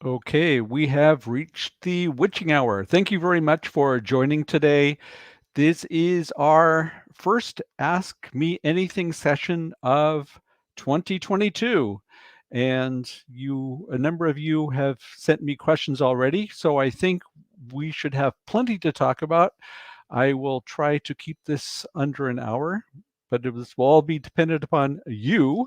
Okay, we have reached the witching hour. Thank you very much for joining today. This is our first Ask Me Anything session of 2022. And a number of you have sent me questions already, so I think we should have plenty to talk about. I will try to keep this under an hour, but this will all be dependent upon you,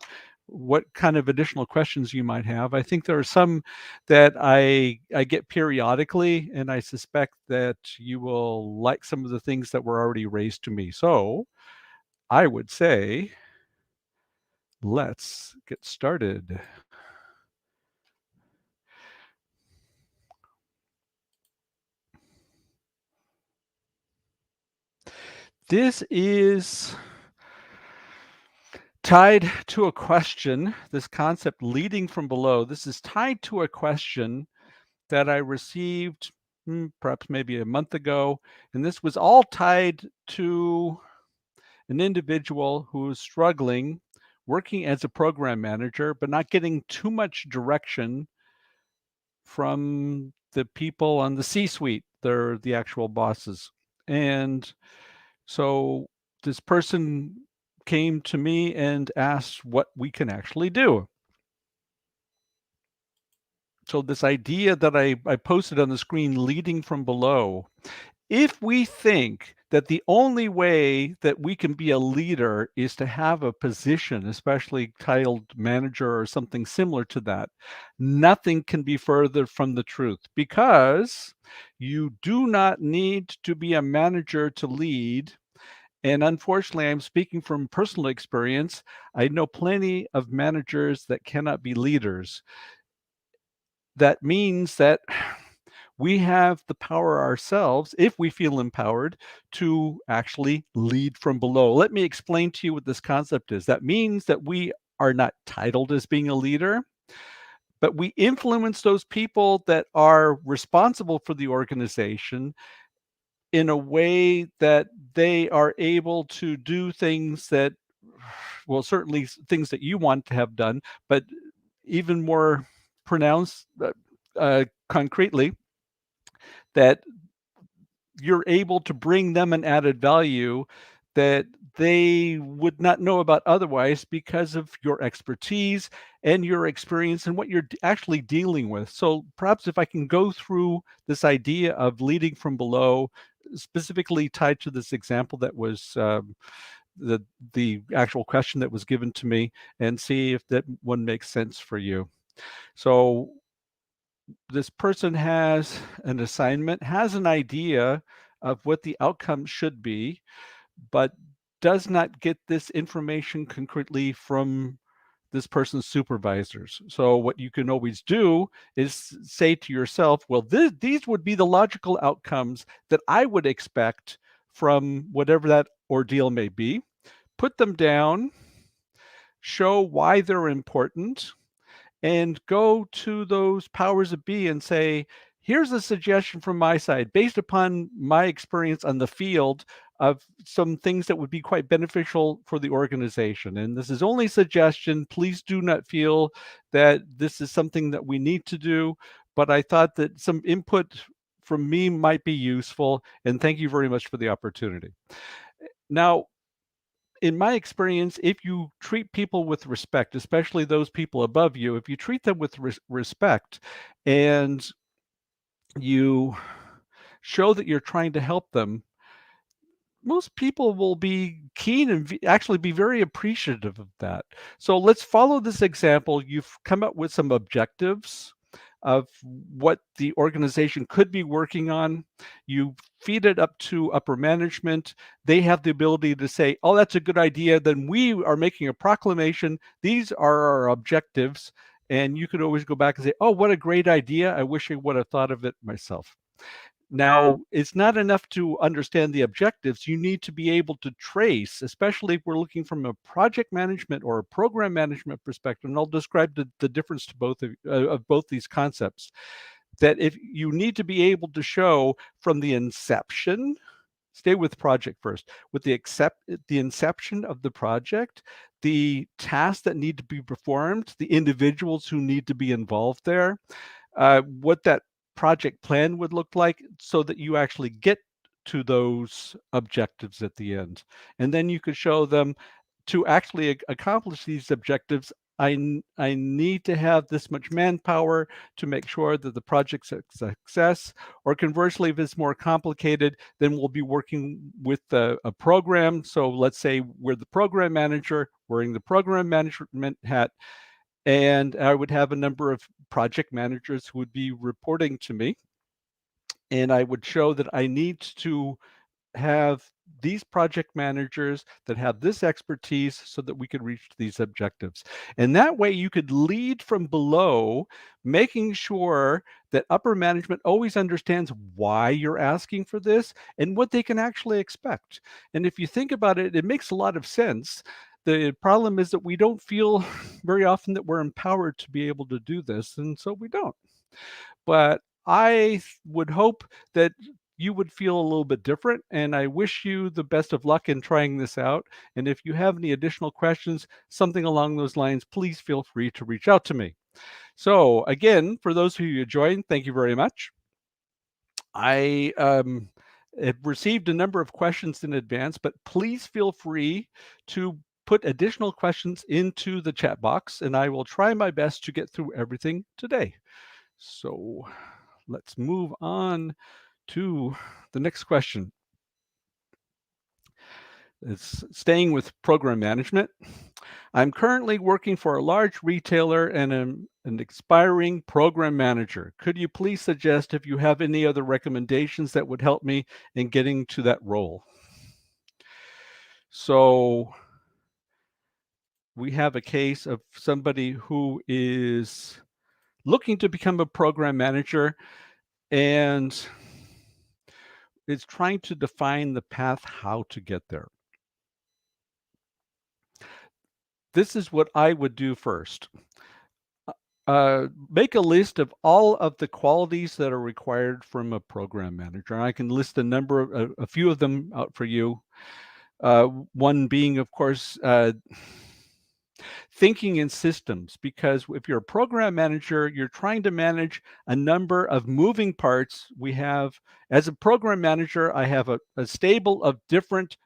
what kind of additional questions you might have. I think there are some that I get periodically, and I suspect that you will like some of the things that were already raised to me. So I would say, let's get started. This is tied to a question, this concept leading from below. This is tied to a question that I received perhaps maybe a month ago. And this was all tied to an individual who is struggling working as a program manager, but not getting too much direction from the people on the C-suite. They're the actual bosses. And so this person came to me and asked what we can actually do. So this idea that I posted on the screen, leading from below, if we think that the only way that we can be a leader is to have a position, especially titled manager or something similar to that, nothing can be further from the truth, because you do not need to be a manager to lead. And unfortunately, I'm speaking from personal experience. I know plenty of managers that cannot be leaders. That means that we have the power ourselves, if we feel empowered, to actually lead from below. Let me explain to you what this concept is. That means that we are not titled as being a leader, but we influence those people that are responsible for the organization in a way that they are able to do things that, well, certainly things that you want to have done, but even more pronounced, concretely, that you're able to bring them an added value that they would not know about otherwise, because of your expertise and your experience and what you're actually dealing with. So perhaps if I can go through this idea of leading from below, specifically tied to this example that was the actual question that was given to me, and see if that one makes sense for you. So this person has an assignment, has an idea of what the outcome should be, but does not get this information concretely from this person's supervisors. So what you can always do is say to yourself, well, these would be the logical outcomes that I would expect from whatever that ordeal may be. Put them down, show why they're important, and go to those powers that be and say, here's a suggestion from my side based upon my experience on the field of some things that would be quite beneficial for the organization. And this is only suggestion. Please do not feel that this is something that we need to do, but I thought that some input from me might be useful. And thank you very much for the opportunity. Now, in my experience, if you treat people with respect, especially those people above you, if you treat them with respect and you show that you're trying to help them, most people will be keen and actually be very appreciative of that. So let's follow this example. You've come up with some objectives of what the organization could be working on. You feed it up to upper management. They have the ability to say, oh, that's a good idea. Then we are making a proclamation. These are our objectives. And you could always go back and say, oh, what a great idea. I wish I would have thought of it myself. Now, it's not enough to understand the objectives. You need to be able to trace, especially if we're looking from a project management or a program management perspective. And I'll describe the difference to of both these concepts. That if you need to be able to show from the inception, stay with project first, with the inception of the project, the tasks that need to be performed, the individuals who need to be involved there, what that project plan would look like so that you actually get to those objectives at the end. And then you could show them to actually accomplish these objectives. I need to have this much manpower to make sure that the project's a success. Or conversely, if it's more complicated, then we'll be working with a program. So let's say we're the program manager, wearing the program management hat, and I would have a number of project managers who would be reporting to me. And I would show that I need to have these project managers that have this expertise so that we could reach these objectives. And that way you could lead from below, making sure that upper management always understands why you're asking for this and what they can actually expect. And if you think about it, it makes a lot of sense. The problem is that we don't feel very often that we're empowered to be able to do this, and so we don't. But I would hope that you would feel a little bit different, and I wish you the best of luck in trying this out. And if you have any additional questions, something along those lines, please feel free to reach out to me. So again, for those of you who joined, thank you very much. I have received a number of questions in advance, but please feel free to put additional questions into the chat box, and I will try my best to get through everything today. So let's move on to the next question. It's staying with program management. I'm currently working for a large retailer and am an aspiring program manager. Could you please suggest if you have any other recommendations that would help me in getting to that role? So we have a case of somebody who is looking to become a program manager and is trying to define the path how to get there. This is what I would do first. Make a list of all of the qualities that are required from a program manager. I can list a few of them out for you. One being, of course, thinking in systems, because if you're a program manager, you're trying to manage a number of moving parts. As a program manager, I have a stable of different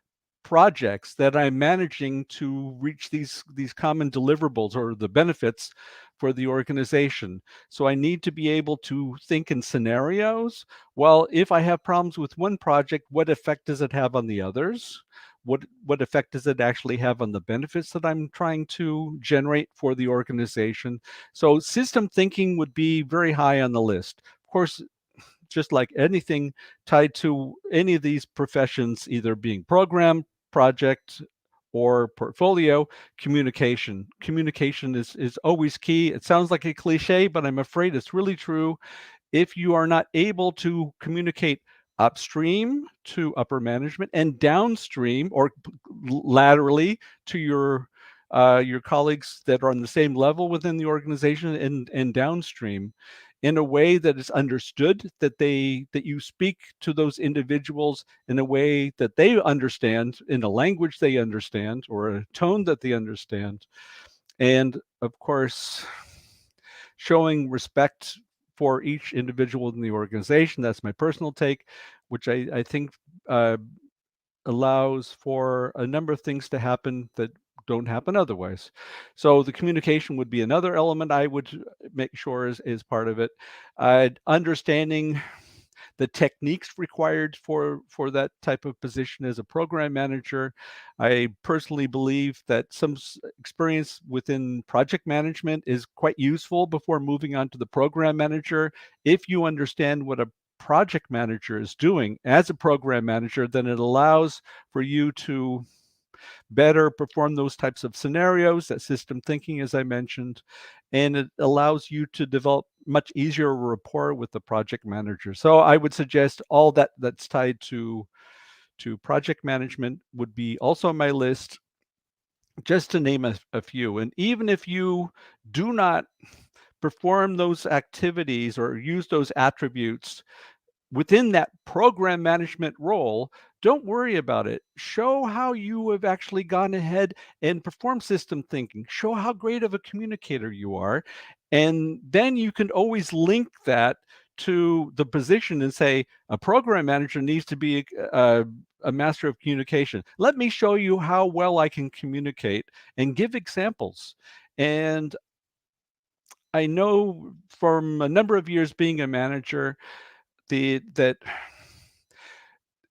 projects that I'm managing to reach these common deliverables or the benefits for the organization. So I need to be able to think in scenarios. Well, if I have problems with one project, what effect does it have on the others? What effect does it actually have on the benefits that I'm trying to generate for the organization? So system thinking would be very high on the list. Of course, just like anything tied to any of these professions, either being program, project, or portfolio, communication. Communication is always key. It sounds like a cliche, but I'm afraid it's really true. If you are not able to communicate upstream to upper management and downstream or laterally to your colleagues that are on the same level within the organization and downstream in a way that is understood, that you speak to those individuals in a way that they understand, in a language they understand, or a tone that they understand. And of course, showing respect for each individual in the organization. That's my personal take, which I think allows for a number of things to happen that don't happen otherwise. So the communication would be another element I would make sure is part of it. Understanding the techniques required for that type of position as a program manager. I personally believe that some experience within project management is quite useful before moving on to the program manager. If you understand what a project manager is doing as a program manager, then it allows for you to better perform those types of scenarios, that system thinking, as I mentioned, and it allows you to develop much easier rapport with the project manager. So I would suggest all that's tied to project management would be also on my list, just to name a few. And even if you do not perform those activities or use those attributes within that program management role, don't worry about it. Show how you have actually gone ahead and performed system thinking. Show how great of a communicator you are. And then you can always link that to the position and say, a program manager needs to be a master of communication. Let me show you how well I can communicate and give examples. And I know from a number of years being a manager, that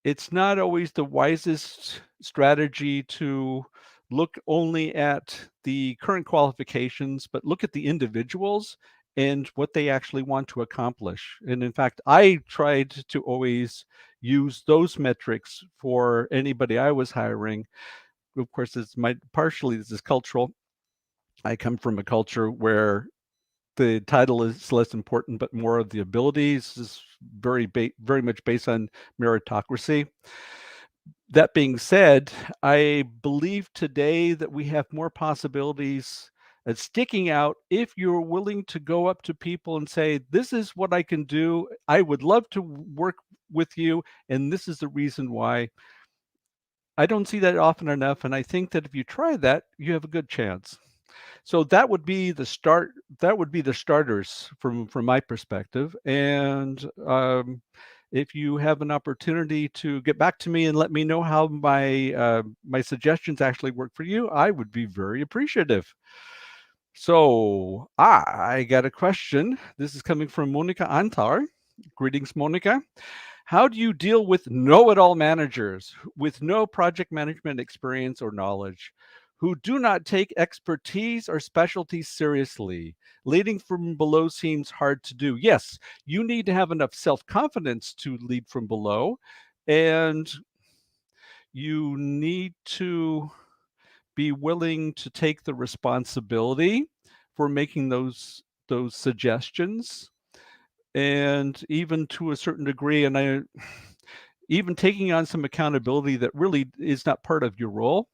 it's not always the wisest strategy to look only at the current qualifications, but look at the individuals and what they actually want to accomplish. And in fact, I tried to always use those metrics for anybody I was hiring. Of course, partially this is cultural. I come from a culture where the title is less important, but more of the abilities is very much based on meritocracy. That being said, I believe today that we have more possibilities at sticking out if you're willing to go up to people and say, "This is what I can do. I would love to work with you, and this is the reason why." I don't see that often enough, and I think that if you try that, you have a good chance. So that would be the start. That would be the starters from my perspective. And if you have an opportunity to get back to me and let me know how my suggestions actually work for you, I would be very appreciative. So I got a question. This is coming from Monica Antar. Greetings, Monica. How do you deal with know-it-all managers with no project management experience or knowledge, who do not take expertise or specialty seriously? Leading from below seems hard to do. Yes, you need to have enough self-confidence to lead from below, and you need to be willing to take the responsibility for making those suggestions, and even to a certain degree, and I even taking on some accountability that really is not part of your role.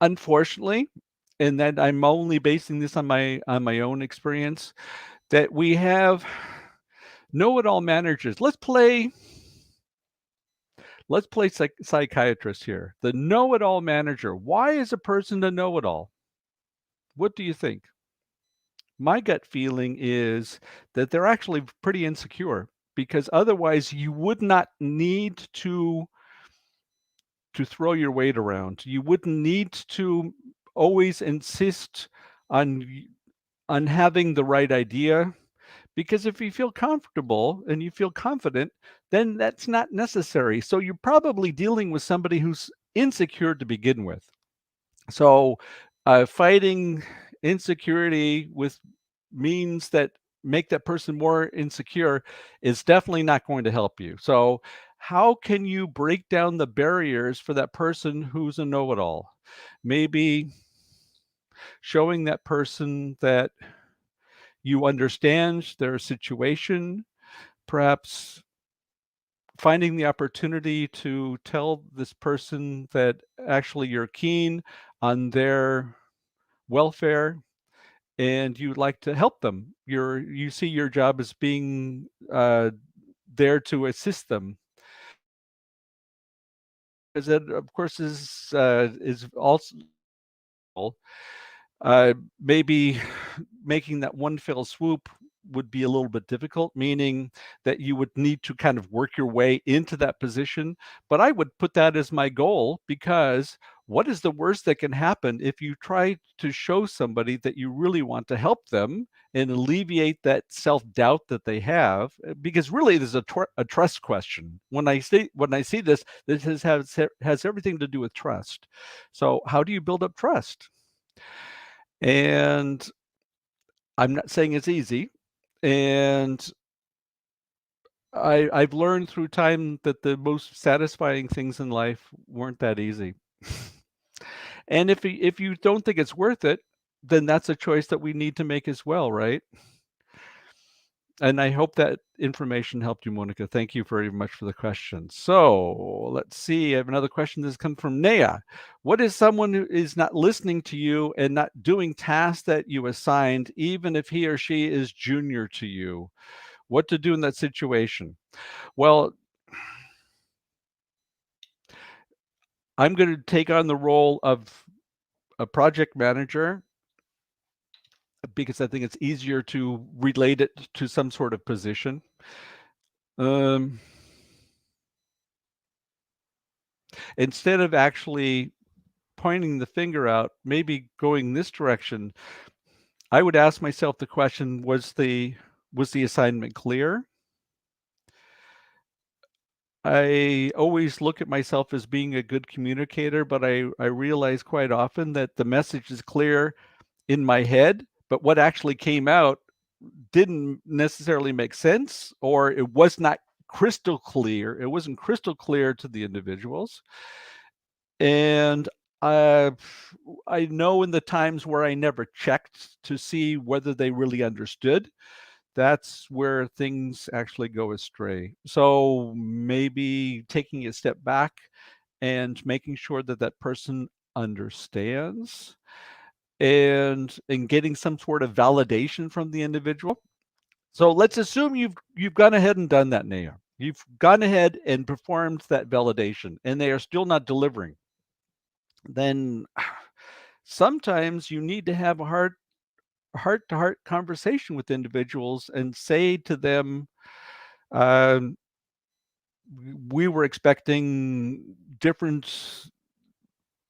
Unfortunately, and that I'm only basing this on my own experience, that we have know-it-all managers. Let's play psychiatrist here. The know-it-all manager. Why is a person a know-it-all? What do you think? My gut feeling is that they're actually pretty insecure, because otherwise you would not need to throw your weight around. You wouldn't need to always insist on on having the right idea, because if you feel comfortable and you feel confident, then that's not necessary. So you're probably dealing with somebody who's insecure to begin with. So fighting insecurity with means that make that person more insecure is definitely not going to help you. So how can you break down the barriers for that person who's a know-it-all? Maybe showing that person that you understand their situation, perhaps finding the opportunity to tell this person that actually you're keen on their welfare and you'd like to help them. You see your job as being there to assist them. Because that, of course, is also maybe making that one fell swoop would be a little bit difficult, meaning that you would need to kind of work your way into that position. But I would put that as my goal, because what is the worst that can happen if you try to show somebody that you really want to help them and alleviate that self-doubt that they have? Because really, there's a trust question. When I see this, has everything to do with trust. So how do you build up trust? And I'm not saying it's easy. And I've learned through time that the most satisfying things in life weren't that easy. And if you don't think it's worth it, then that's a choice that we need to make as well, right? And I hope that information helped you, Monica. Thank you very much for the question. So let's see. I have another question. This comes from Naya. What is someone who is not listening to you and not doing tasks that you assigned, even if he or she is junior to you? What to do in that situation? Well, I'm going to take on the role of a project manager. because I think it's easier to relate it to some sort of position. Instead of actually pointing the finger out, maybe going this direction, I would ask myself the question, was the assignment clear? I always look at myself as being a good communicator, but I realize quite often that the message is clear in my head, but what actually came out didn't necessarily make sense, or it was not crystal clear. It wasn't crystal clear to the individuals. And I know in the times where I never checked to see whether they really understood, that's where things actually go astray. So maybe taking a step back and making sure that that person understands, and getting some sort of validation from the individual. So let's assume you've gone ahead and done that, Naya. You've gone ahead and performed that validation, and they are still not delivering. Then sometimes you need to have a heart-to-heart conversation with individuals and say to them, um, we were expecting different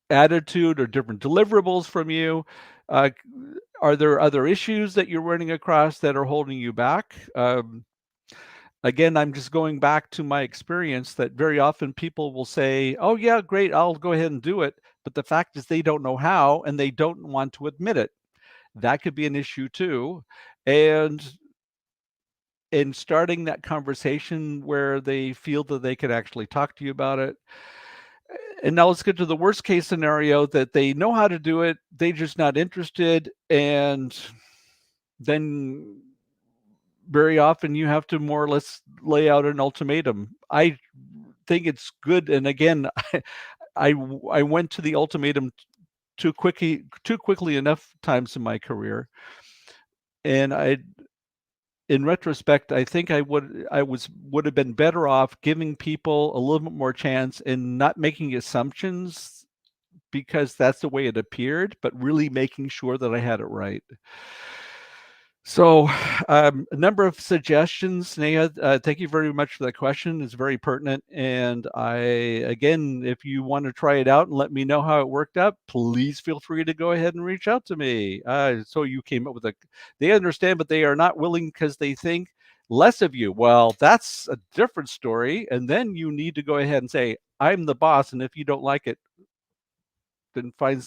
attitude or different deliverables from you. Uh, are there other issues that you're running across that are holding you back? Again, I'm just going back to my experience that very often people will say, oh, yeah, great, I'll go ahead and do it. But the fact is, they don't know how and they don't want to admit it. That could be an issue too. And in starting that conversation where they feel that they can actually talk to you about it. And now let's get to the worst case scenario, that they know how to do it, they're just not interested. And then very often you have to more or less lay out an ultimatum. I think it's good. And again, I went to the ultimatum too quickly enough times in my career. And in retrospect, I think would have been better off giving people a little bit more chance and not making assumptions because that's the way it appeared, but really making sure that I had it right. So, a number of suggestions, Neha. Thank you very much for that question. It's very pertinent. And again, if you want to try it out and let me know how it worked out, please feel free to go ahead and reach out to me. So you came up with they understand, but they are not willing because they think less of you. Well, that's a different story. And then you need to go ahead and say, I'm the boss. And if you don't like it, then find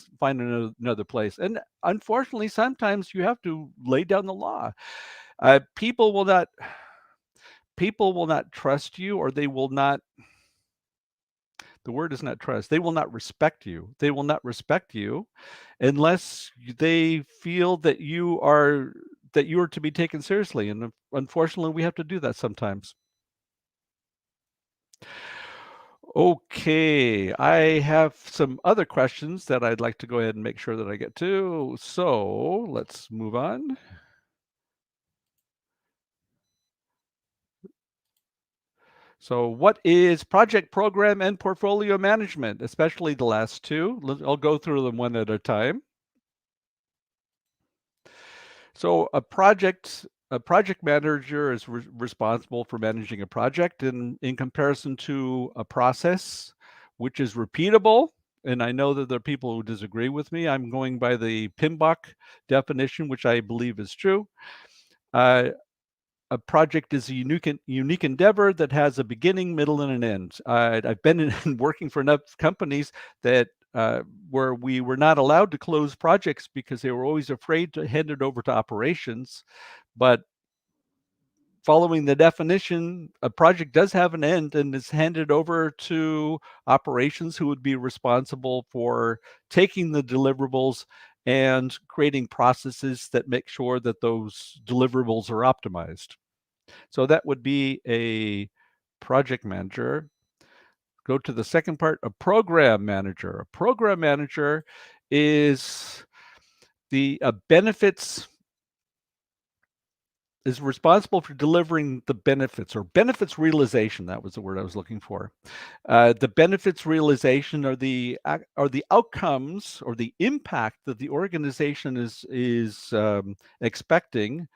another place. And unfortunately, sometimes you have to lay down the law. People will not trust you, or they will not. The word is not trust. They will not respect you. They will not respect you unless they feel that you are to be taken seriously. And unfortunately, we have to do that sometimes. Okay, I have some other questions that I'd like to go ahead and make sure that I get to. So let's move on. So what is project, program, and portfolio management, especially the last two? I'll go through them one at a time. So a project manager is responsible for managing a project in comparison to a process which is repeatable. And I know that there are people who disagree with me. I'm going by the PMBOK definition, which I believe is true. A project is a unique endeavor that has a beginning, middle, and an end. I've been working for enough companies that where we were not allowed to close projects because they were always afraid to hand it over to operations. But following the definition, a project does have an end and is handed over to operations, who would be responsible for taking the deliverables and creating processes that make sure that those deliverables are optimized. So that would be a project manager. Go to the second part, a program manager. A program manager is the benefits is responsible for delivering the benefits, or benefits realization. That was the word I was looking for. The benefits realization are the outcomes or the impact that the organization is expecting.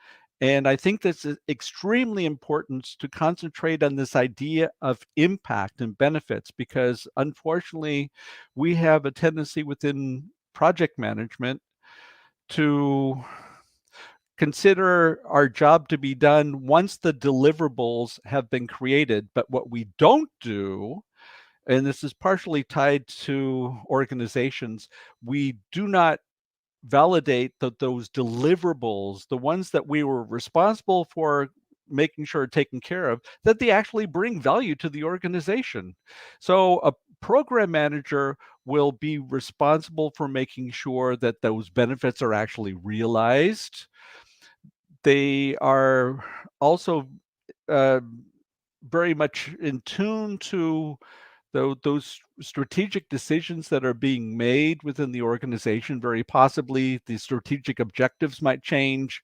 And I think that's extremely important to concentrate on this idea of impact and benefits, because unfortunately, we have a tendency within project management to consider our job to be done once the deliverables have been created. But what we don't do, and this is partially tied to organizations, we do not validate that those deliverables, the ones that we were responsible for making sure are taken care of, that they actually bring value to the organization. So a program manager will be responsible for making sure that those benefits are actually realized. They are also uh, very much in tune to those strategic decisions that are being made within the organization. Very possibly the strategic objectives might change,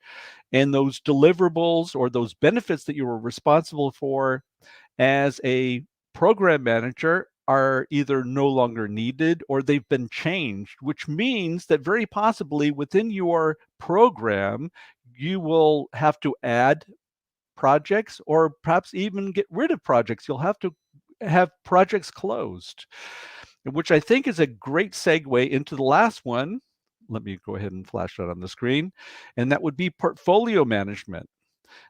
and those deliverables or those benefits that you were responsible for as a program manager are either no longer needed or they've been changed, which means that very possibly within your program, you will have to add projects or perhaps even get rid of projects. You'll have to have projects closed, which I think is a great segue into the last one. Let me go ahead and flash that on the screen, and that would be portfolio management.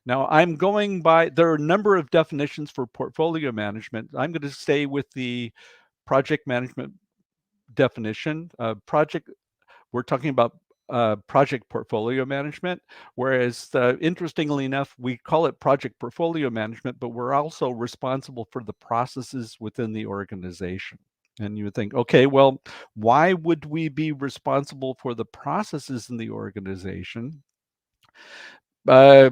Now, I'm going by, there are a number of definitions for portfolio management. I'm going to stay with the project management definition. We're talking about project portfolio management, whereas interestingly enough, we call it project portfolio management, but we're also responsible for the processes within the organization. And you would think, okay, well, why would we be responsible for the processes in the organization? Uh,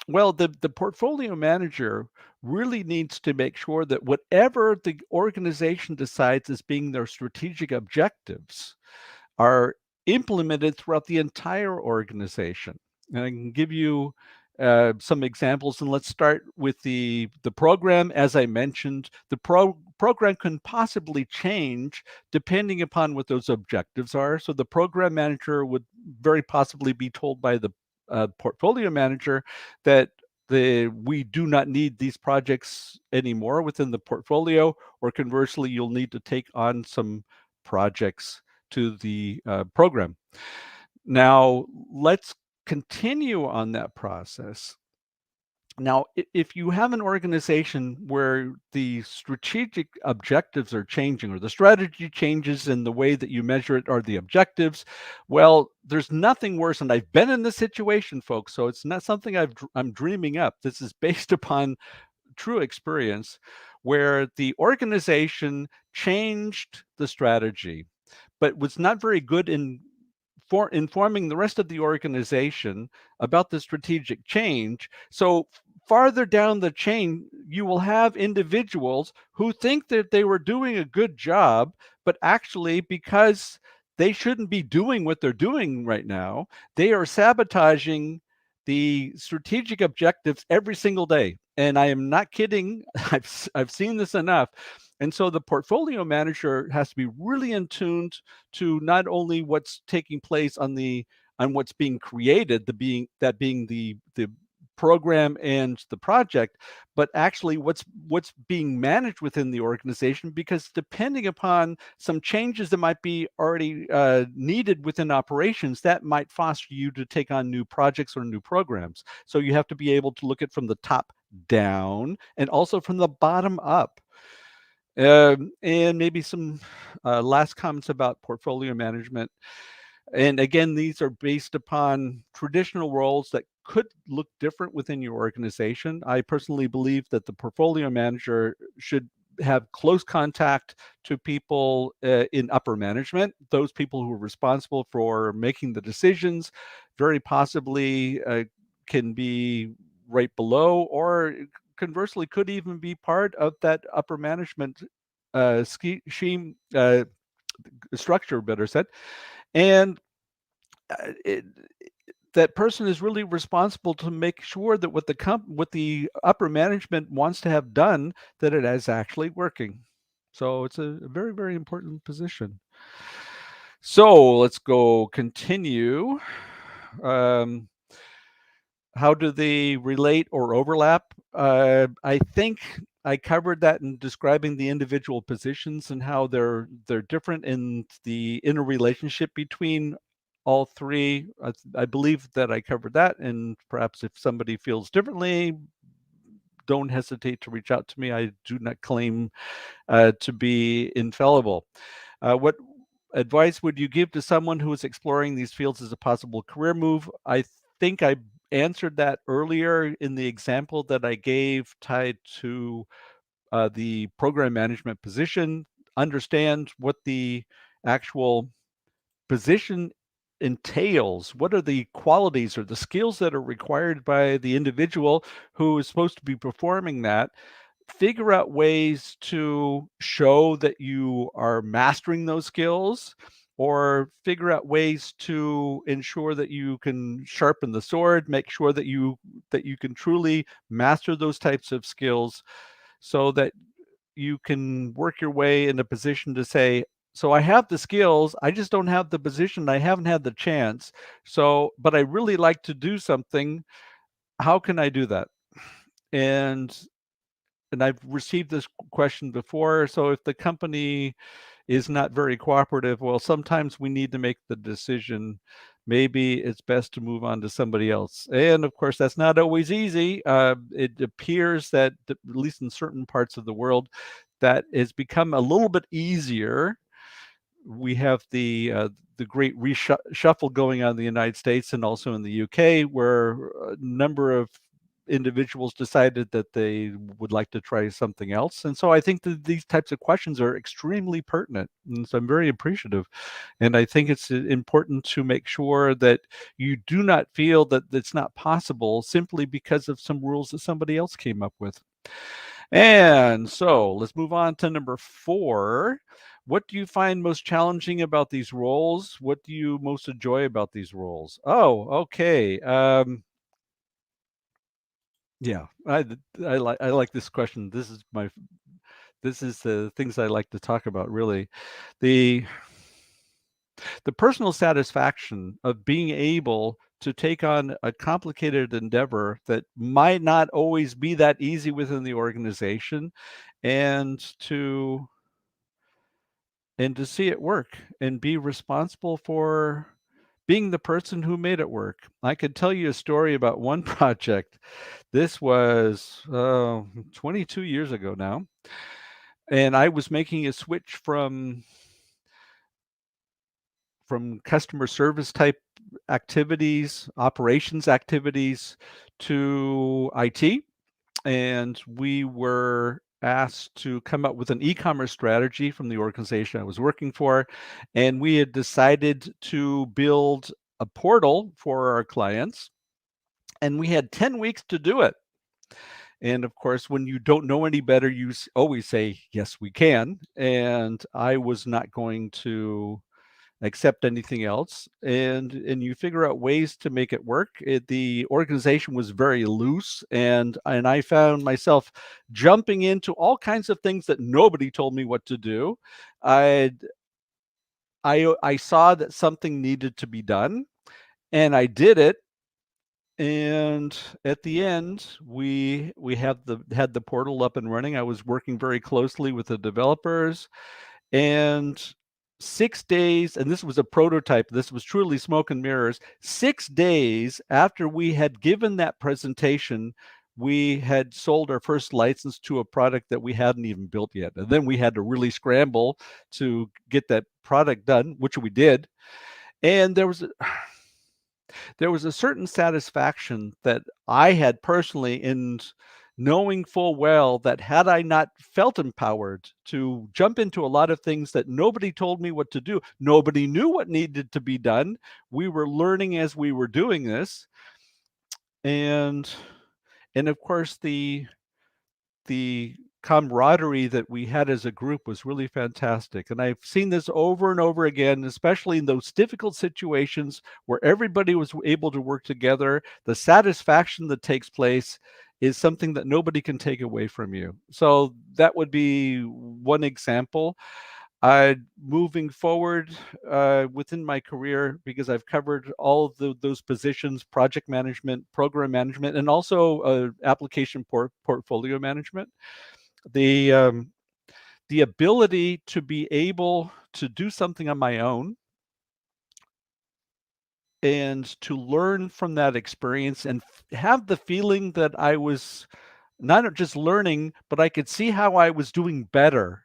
well, the portfolio manager really needs to make sure that whatever the organization decides as being their strategic objectives are implemented throughout the entire organization. And I can give you some examples, and let's start with the program. As I mentioned, the program can possibly change depending upon what those objectives are. So the program manager would very possibly be told by the portfolio manager that we do not need these projects anymore within the portfolio, or conversely, you'll need to take on some projects to the program. Now, let's continue on that process. Now, if you have an organization where the strategic objectives are changing, or the strategy changes in the way that you measure it or the objectives, well, there's nothing worse. And I've been in this situation, folks, so it's not something I'm dreaming up. This is based upon true experience, where the organization changed the strategy but was not very good in informing the rest of the organization about the strategic change. So farther down the chain, you will have individuals who think that they were doing a good job, but actually, because they shouldn't be doing what they're doing right now, they are sabotaging the strategic objectives every single day. And I am not kidding. I've seen this enough. And so the portfolio manager has to be really in tune to not only what's taking place on what's being created, being the program and the project, but actually what's being managed within the organization, because depending upon some changes that might be already needed within operations, that might foster you to take on new projects or new programs. So you have to be able to look at from the top down and also from the bottom up. And maybe some last comments about portfolio management. And again, these are based upon traditional roles that could look different within your organization. I personally believe that the portfolio manager should have close contact to people in upper management, those people who are responsible for making the decisions, very possibly can be right below, or conversely could even be part of that upper management scheme, structure, better said. And it, that person is really responsible to make sure that what the upper management wants to have done, that it is actually working. So it's a very, very important position. So let's go continue. Um, how do they relate or overlap? I think I covered that in describing the individual positions and how they're different in the interrelationship between all three. I believe that I covered that, and perhaps if somebody feels differently, don't hesitate to reach out to me. I do not claim to be infallible. What advice would you give to someone who is exploring these fields as a possible career move? I think I answered that earlier in the example that I gave tied to the program management position. Understand what the actual position entails. What are the qualities or the skills that are required by the individual who is supposed to be performing that? Figure out ways to show that you are mastering those skills, or figure out ways to ensure that you can sharpen the sword, make sure that you can truly master those types of skills, so that you can work your way in a position to say, so I have the skills, I just don't have the position, I haven't had the chance. So, but I really like to do something. How can I do that? And I've received this question before. So if the company is not very cooperative, well, sometimes we need to make the decision. Maybe it's best to move on to somebody else. And of course, that's not always easy. It appears that, at least in certain parts of the world, that it's become a little bit easier. We have the great reshuffle going on in the United States and also in the UK, where a number of individuals decided that they would like to try something else. And so I think that these types of questions are extremely pertinent. And so I'm very appreciative. And I think it's important to make sure that you do not feel that it's not possible simply because of some rules that somebody else came up with. And so let's move on to number 4. What do you find most challenging about these roles? What do you most enjoy about these roles? Oh, okay. Yeah, I like this question. This is the things I like to talk about, really. The personal satisfaction of being able to take on a complicated endeavor that might not always be that easy within the organization, and to see it work and be responsible for being the person who made it work. I could tell you a story about one project. This was 22 years ago now, and I was making a switch from customer service type activities, operations activities, to IT. And we were asked to come up with an e-commerce strategy from the organization I was working for. And we had decided to build a portal for our clients. And we had 10 weeks to do it. And of course, when you don't know any better, you always say, yes, we can. And I was not going to accept anything else, and you figure out ways to make it work. The organization was very loose, and I found myself jumping into all kinds of things that nobody told me what to do. I I saw that something needed to be done, and I did it. And at the end, we had the portal up and running. I was working very closely with the developers, and 6 days, and this was a prototype, this was truly smoke and mirrors. 6 days after we had given that presentation, we had sold our first license to a product that we hadn't even built yet. And then we had to really scramble to get that product done, which we did. And there was a certain satisfaction that I had personally in knowing full well that, had I not felt empowered to jump into a lot of things that nobody told me what to do, nobody knew what needed to be done. We were learning as we were doing this. And of course, the camaraderie that we had as a group was really fantastic. And I've seen this over and over again, especially in those difficult situations where everybody was able to work together. The satisfaction that takes place is something that nobody can take away from you. So that would be one example. Moving forward within my career, because I've covered all of those positions, project management, program management, and also application portfolio management. The the ability to be able to do something on my own and to learn from that experience and have the feeling that I was not just learning, but I could see how I was doing better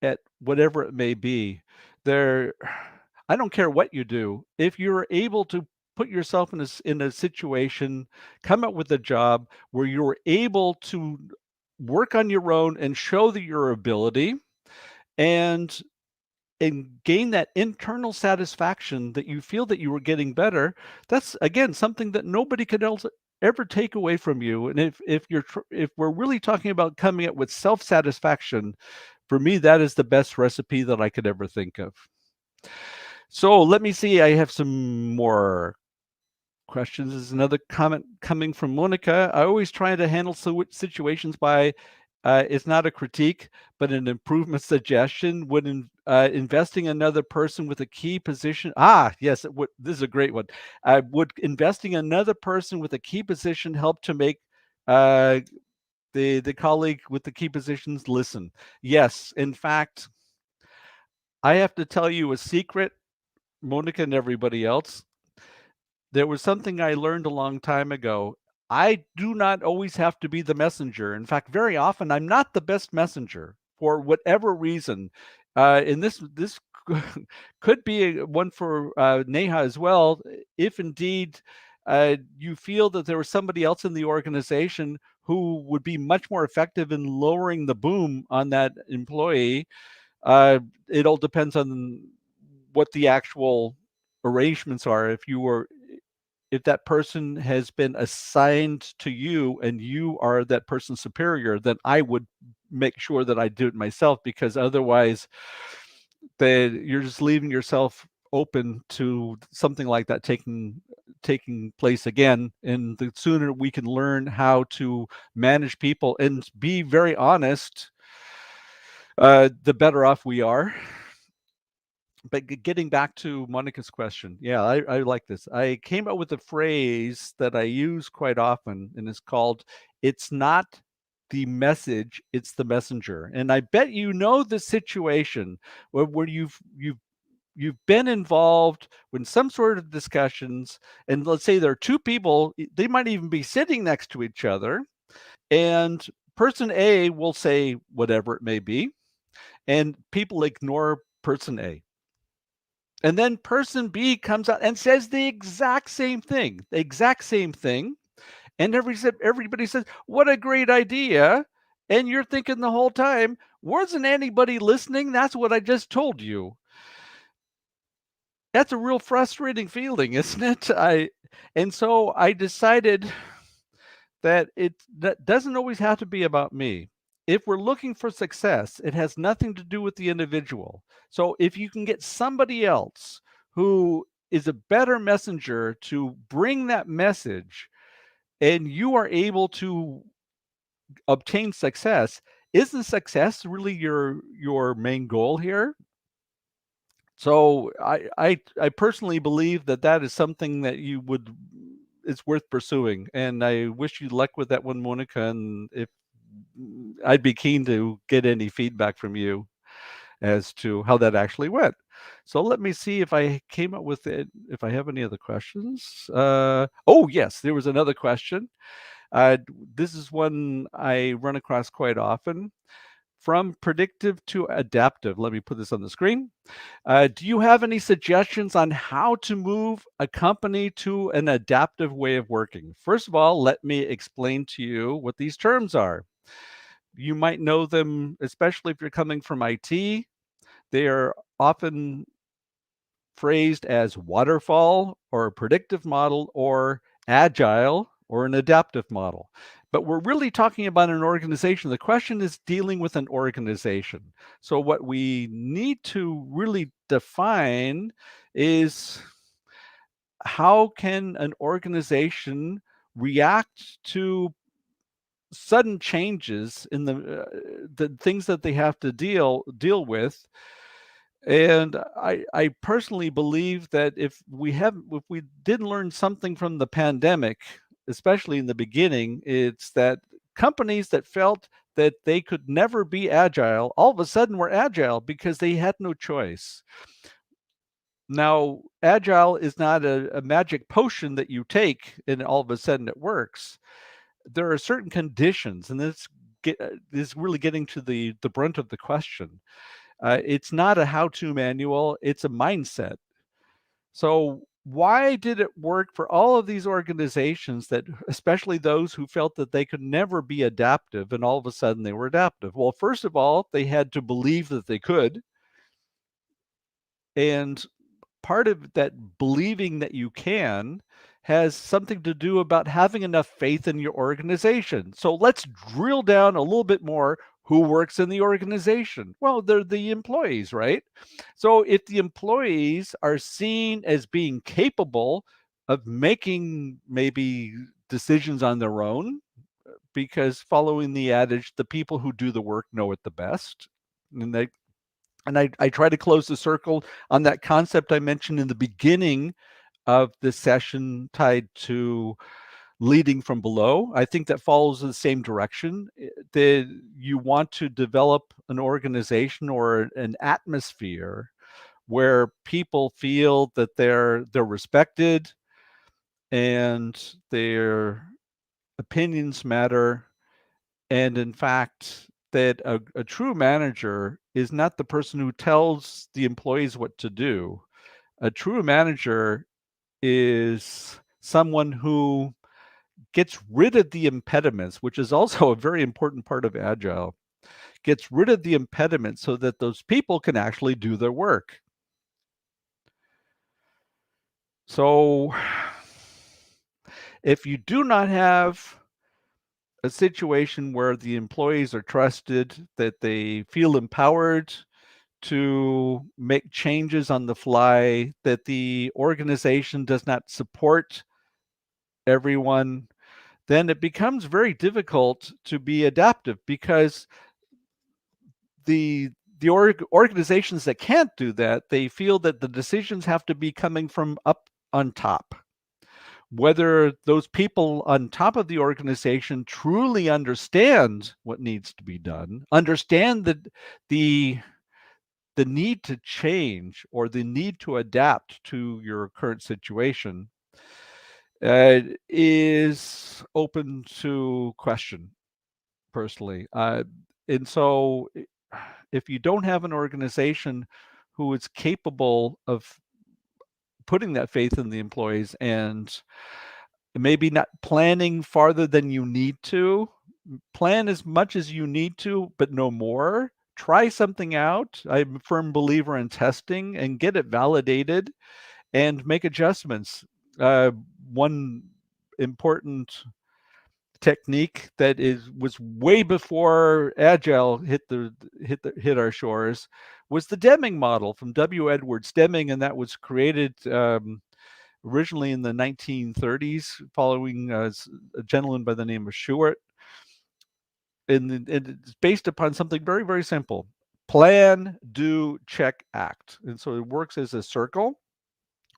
at whatever it may be. There, I don't care what you do. If you're able to put yourself in a situation, come up with a job where you're able to work on your own and show that your ability and gain that internal satisfaction that you feel that you were getting better, that's again something that nobody could else ever take away from you. And if we're really talking about coming up with self-satisfaction, for me, that is the best recipe that I could ever think of. So let me see. I have some more questions. This is another comment coming from Monica. I always try to handle situations by it's not a critique, but an improvement suggestion. Would investing another person with a key position? Ah, yes. This is a great one. Would investing another person with a key position help to make uh, the colleague with the key positions listen? Yes. In fact, I have to tell you a secret, Monica and everybody else. There was something I learned a long time ago. I do not always have to be the messenger. In fact, very often I'm not the best messenger for whatever reason. And this could be one for Neha as well. If indeed you feel that there was somebody else in the organization who would be much more effective in lowering the boom on that employee, it all depends on what the actual arrangements are. If that person has been assigned to you and you are that person's superior, then I would make sure that I do it myself, because otherwise you're just leaving yourself open to something like that taking place again. And the sooner we can learn how to manage people and be very honest, the better off we are. But getting back to Monica's question, yeah, I like this. I came up with a phrase that I use quite often, and it's called, it's not the message, it's the messenger. And I bet you know the situation where you've been involved in some sort of discussions, and let's say there are two people, they might even be sitting next to each other, and person A will say whatever it may be, and people ignore person A. And then person B comes out and says the exact same thing, And everybody says, what a great idea. And you're thinking the whole time, wasn't anybody listening? That's what I just told you. That's a real frustrating feeling, isn't it? And so I decided that that doesn't always have to be about me. If we're looking for success, it has nothing to do with the individual. So if you can get somebody else who is a better messenger to bring that message, and you are able to obtain success, isn't success really your main goal here? So I personally believe that that is something that it's worth pursuing, and I wish you luck with that one, Monica. And if I'd be keen to get any feedback from you as to how that actually went. So let me see if I came up with it, if I have any other questions. Oh, yes, there was another question. This is one I run across quite often. From predictive to adaptive. Let me put this on the screen. Do you have any suggestions on how to move a company to an adaptive way of working? First of all, let me explain to you what these terms are. You might know them, especially if you're coming from IT. They are often phrased as waterfall or a predictive model or agile or an adaptive model. But we're really talking about an organization. The question is dealing with an organization. So what we need to really define is, how can an organization react to sudden changes in the things that they have to deal with. And I personally believe that if we didn't learn something from the pandemic, especially in the beginning, it's that companies that felt that they could never be agile, all of a sudden were agile because they had no choice. Now, agile is not a magic potion that you take and all of a sudden it works. There are certain conditions, and this is really getting to the brunt of the question. It's not a how-to manual, it's a mindset. So why did it work for all of these organizations, that especially those who felt that they could never be adaptive, and all of a sudden they were adaptive? Well, first of all, they had to believe that they could. And part of that believing that you can has something to do about having enough faith in your organization. So let's drill down a little bit more. Who works in the organization? Well, they're the employees, right? So if the employees are seen as being capable of making maybe decisions on their own, because following the adage, the people who do the work know it the best, and I try to close the circle on that concept I mentioned in the beginning of the session, tied to leading from below. I think that follows the same direction. That you want to develop an organization or an atmosphere where people feel that they're respected and their opinions matter. And in fact, that a true manager is not the person who tells the employees what to do. A true manager is someone who gets rid of the impediments, which is also a very important part of Agile, gets rid of the impediments so that those people can actually do their work. So if you do not have a situation where the employees are trusted, that they feel empowered to make changes on the fly, that the organization does not support everyone, then it becomes very difficult to be adaptive, because the organizations that can't do that, they feel that the decisions have to be coming from up on top. Whether those people on top of the organization truly understand what needs to be done, understand that the need to change or the need to adapt to your current situation, is open to question, personally. And so if you don't have an organization who is capable of putting that faith in the employees, and maybe not planning farther than you need to, plan as much as you need to, but no more. Try something out. I'm a firm believer in testing and get it validated and make adjustments. One important technique that was way before Agile hit our shores was the Deming model from W. Edwards Deming, and that was created originally in the 1930s, following a gentleman by the name of Shewhart. And it's based upon something very, very simple: plan, do, check, act. And so it works as a circle,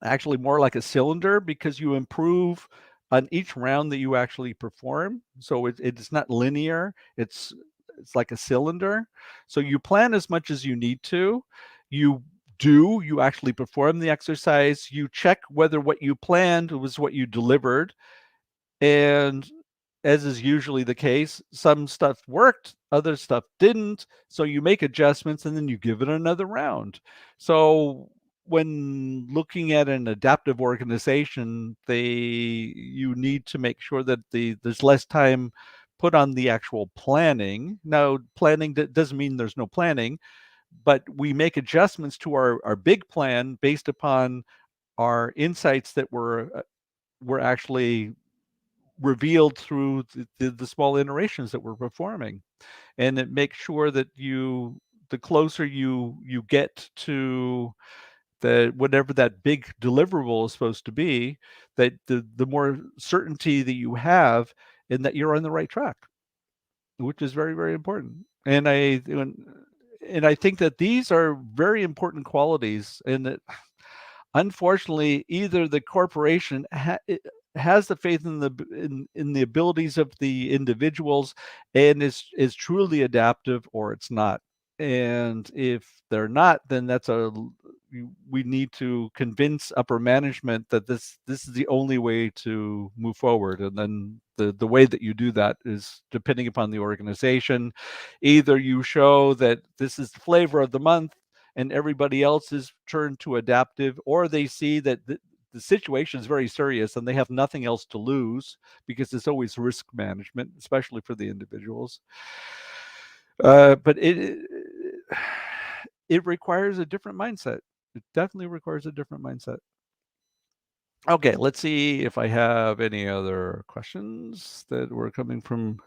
actually more like a cylinder, because you improve on each round that you actually perform. So it's not linear. It's like a cylinder. So you plan as much as you need to. You actually perform the exercise. You check whether what you planned was what you delivered. And as is usually the case, some stuff worked, other stuff didn't. So you make adjustments and then you give it another round. So when looking at an adaptive organization, you need to make sure that there's less time put on the actual planning. Now, planning doesn't mean there's no planning, but we make adjustments to our big plan based upon our insights that were actually revealed through the small iterations that we're performing. And it makes sure that the closer you get to whatever that big deliverable is supposed to be, that the more certainty that you have and that you're on the right track, which is very, very important. And I think that these are very important qualities, and that unfortunately either the corporation has the faith in the abilities of the individuals and is truly adaptive, or it's not. And if they're not, then we need to convince upper management that this is the only way to move forward. And then the way that you do that is depending upon the organization. Either you show that this is the flavor of the month and everybody else is turned to adaptive, or they see that the situation is very serious and they have nothing else to lose, because it's always risk management, especially for the individuals. But it requires a different mindset. It definitely requires a different mindset. Okay, let's see if I have any other questions that were coming from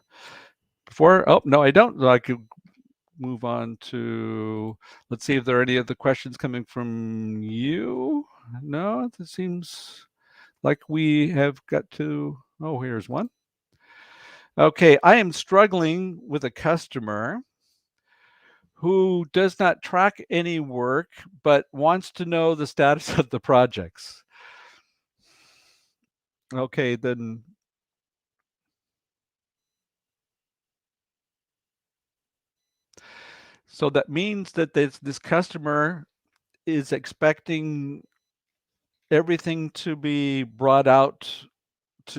before. Oh, no, I don't. I could move on to, let's see if there are any other questions coming from you. No, it seems like we have got to, oh, here's one. Okay, I am struggling with a customer who does not track any work, but wants to know the status of the projects. Okay, then. So that means that this customer is expecting everything to be brought out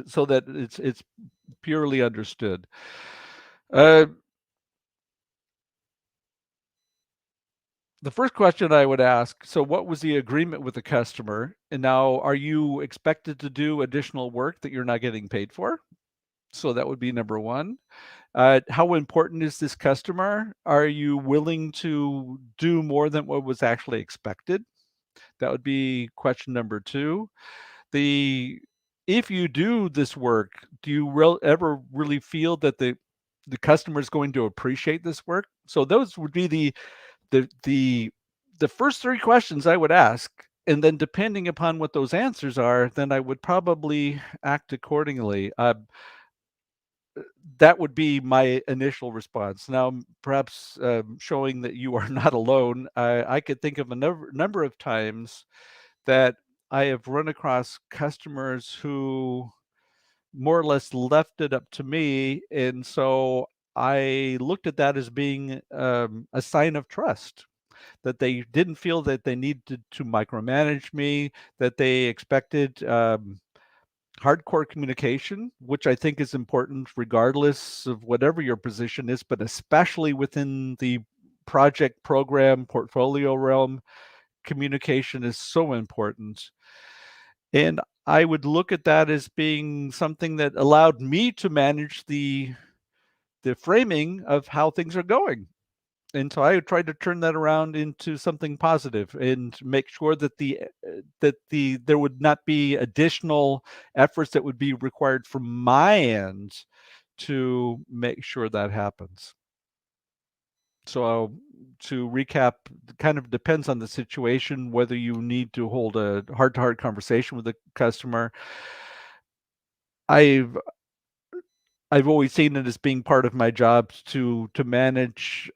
so that it's purely understood. The first question I would ask, so what was the agreement with the customer? And now, are you expected to do additional work that you're not getting paid for? So that would be number one. How important is this customer? Are you willing to do more than what was actually expected? That would be question number two. If you do this work, do you ever really feel that the customer is going to appreciate this work? So those would be the first three questions I would ask, and then depending upon what those answers are, then I would probably act accordingly. That would be my initial response. Now, perhaps showing that you are not alone, I could think of a number of times that I have run across customers who more or less left it up to me, and so I looked at that as being a sign of trust, that they didn't feel that they needed to micromanage me, that they expected hardcore communication, which I think is important regardless of whatever your position is, but especially within the project, program, portfolio realm. Communication is so important. And I would look at that as being something that allowed me to manage the framing of how things are going. And so I tried to turn that around into something positive and make sure that there would not be additional efforts that would be required from my end to make sure that happens. So to recap, it kind of depends on the situation, whether you need to hold a heart-to-heart conversation with the customer. I've always seen it as being part of my job to manage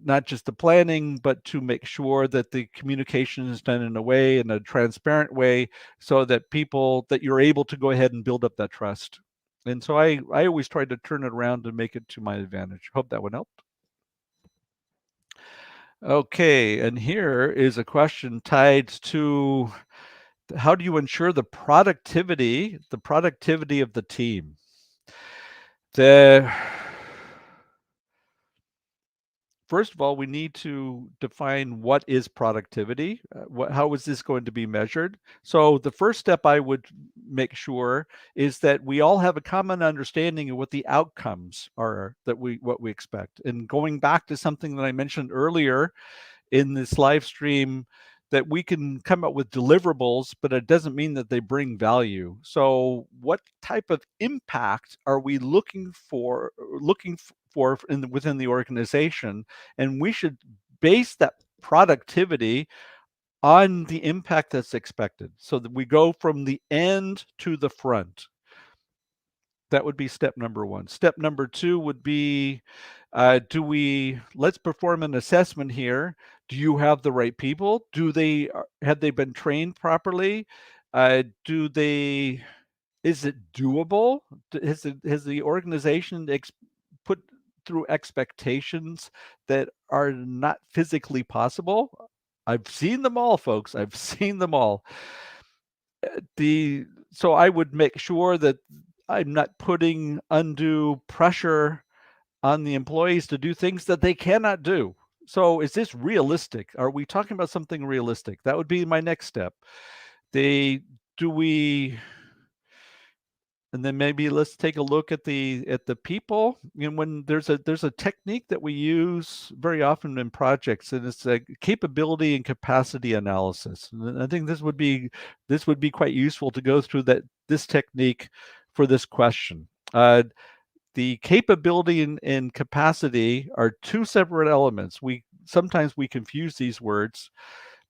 not just the planning, but to make sure that the communication is done in a transparent way, so that you're able to go ahead and build up that trust. And so I always try to turn it around and make it to my advantage. Hope that one helped. Okay, and here is a question tied to how do you ensure the productivity of the team? First of all, we need to define what is productivity. How is this going to be measured? So the first step I would make sure is that we all have a common understanding of what the outcomes are what we expect. And going back to something that I mentioned earlier in this live stream, that we can come up with deliverables, but it doesn't mean that they bring value. So what type of impact are we looking for within the organization? And we should base that productivity on the impact that's expected, so that we go from the end to the front. That would be step number one. Step number two would be, let's perform an assessment here. Do you have the right people? Have they been trained properly? Do they, is it doable? Has the organization put through expectations that are not physically possible? I've seen them all, folks. I've seen them all. So I would make sure that I'm not putting undue pressure on the employees to do things that they cannot do. So is this realistic? Are we talking about something realistic? That would be my next step. Do we And then maybe let's take a look at the people. When there's a technique that we use very often in projects, and it's a capability and capacity analysis. And I think this would be quite useful to go through this technique for this question. The capability and capacity are two separate elements. Sometimes we confuse these words,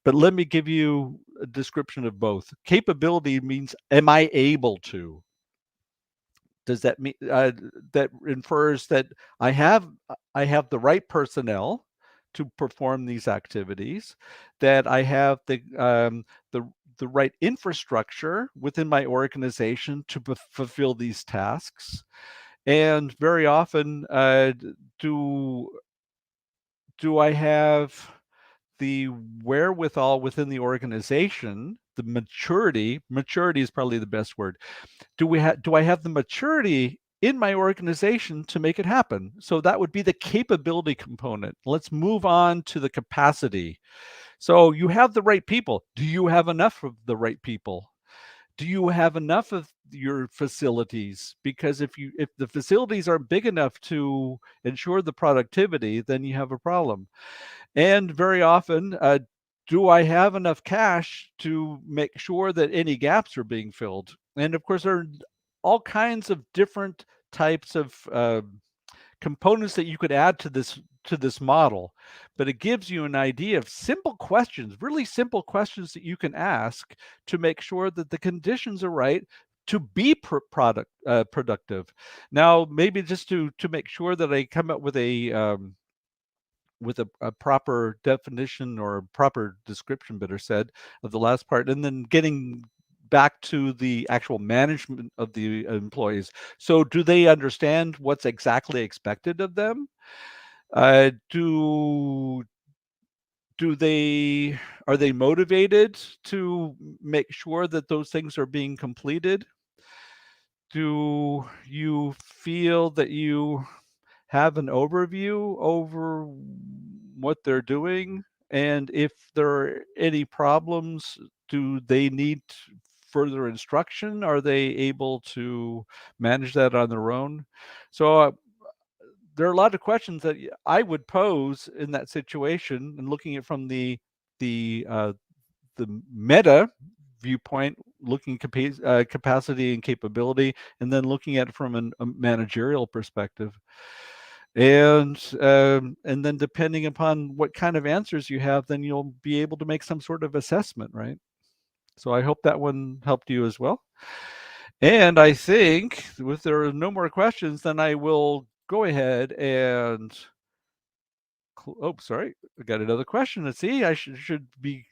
but let me give you a description of both. Capability means, am I able to? Does that mean that infers that I have the right personnel to perform these activities, that I have the right infrastructure within my organization to fulfill these tasks, and very often, do I have the wherewithal within the organization, the maturity is probably the best word. Do I have the maturity in my organization to make it happen? So that would be the capability component. Let's move on to the capacity. So you have the right people. Do you have enough of the right people? Do you have enough of your facilities? Because if the facilities aren't big enough to ensure the productivity, then you have a problem. And very often, do I have enough cash to make sure that any gaps are being filled? And of course, there are all kinds of different types of components that you could add to this model, but it gives you an idea of simple questions, really simple questions that you can ask to make sure that the conditions are right to be productive. Now, maybe just to make sure that I come up with a proper definition or proper description, better said, of the last part, and then getting back to the actual management of the employees. So do they understand what's exactly expected of them? Do are they motivated to make sure that those things are being completed? Do you feel that you have an overview over what they're doing? And if there are any problems, do they need further instruction? Are they able to manage that on their own? So there are a lot of questions that I would pose in that situation, and looking at from the meta viewpoint, looking capacity and capability, and then looking at it from a managerial perspective. And then depending upon what kind of answers you have, then you'll be able to make some sort of assessment, right? So I hope that one helped you as well. And I think if there are no more questions, then I will go ahead and oh, sorry, I got another question. Let's see, I should be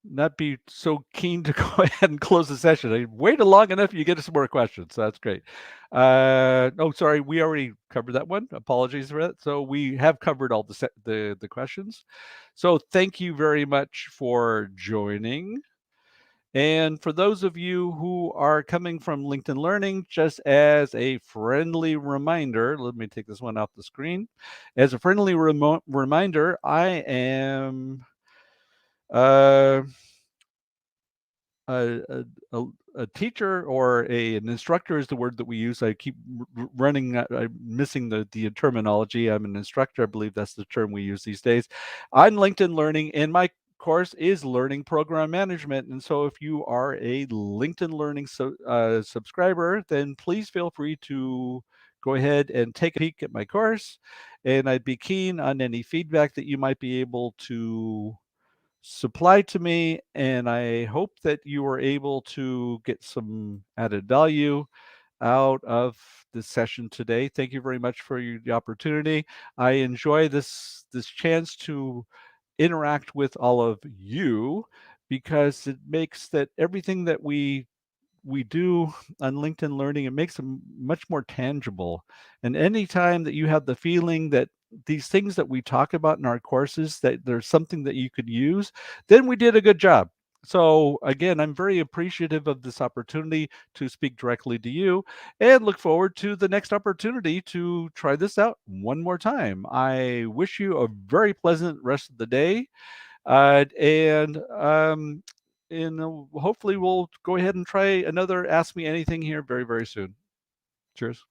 not be so keen to go ahead and close the session. I waited long enough, you get some more questions, so that's great. Oh, sorry, we already covered that one. Apologies for that. So we have covered all the questions. So thank you very much for joining. And for those of you who are coming from LinkedIn Learning, just as a friendly reminder, let me take this one off the screen. As a friendly reminder, I am a, a, a, a teacher or an instructor is the word that we use. I keep running, I'm missing the terminology. I'm an instructor. I believe that's the term we use these days. On LinkedIn Learning, and my course is Learning Program Management. And so if you are a LinkedIn Learning subscriber, then please feel free to go ahead and take a peek at my course. And I'd be keen on any feedback that you might be able to supply to me, and I hope that you were able to get some added value out of this session today. Thank you very much for the opportunity. I enjoy this chance to interact with all of you because it makes that everything that we do on LinkedIn Learning, it makes them much more tangible. And anytime that you have the feeling that these things that we talk about in our courses, that there's something that you could use, then we did a good job. So again, I'm very appreciative of this opportunity to speak directly to you and look forward to the next opportunity to try this out one more time. I wish you a very pleasant rest of the day. And hopefully we'll go ahead and try another Ask Me Anything here very, very soon. Cheers.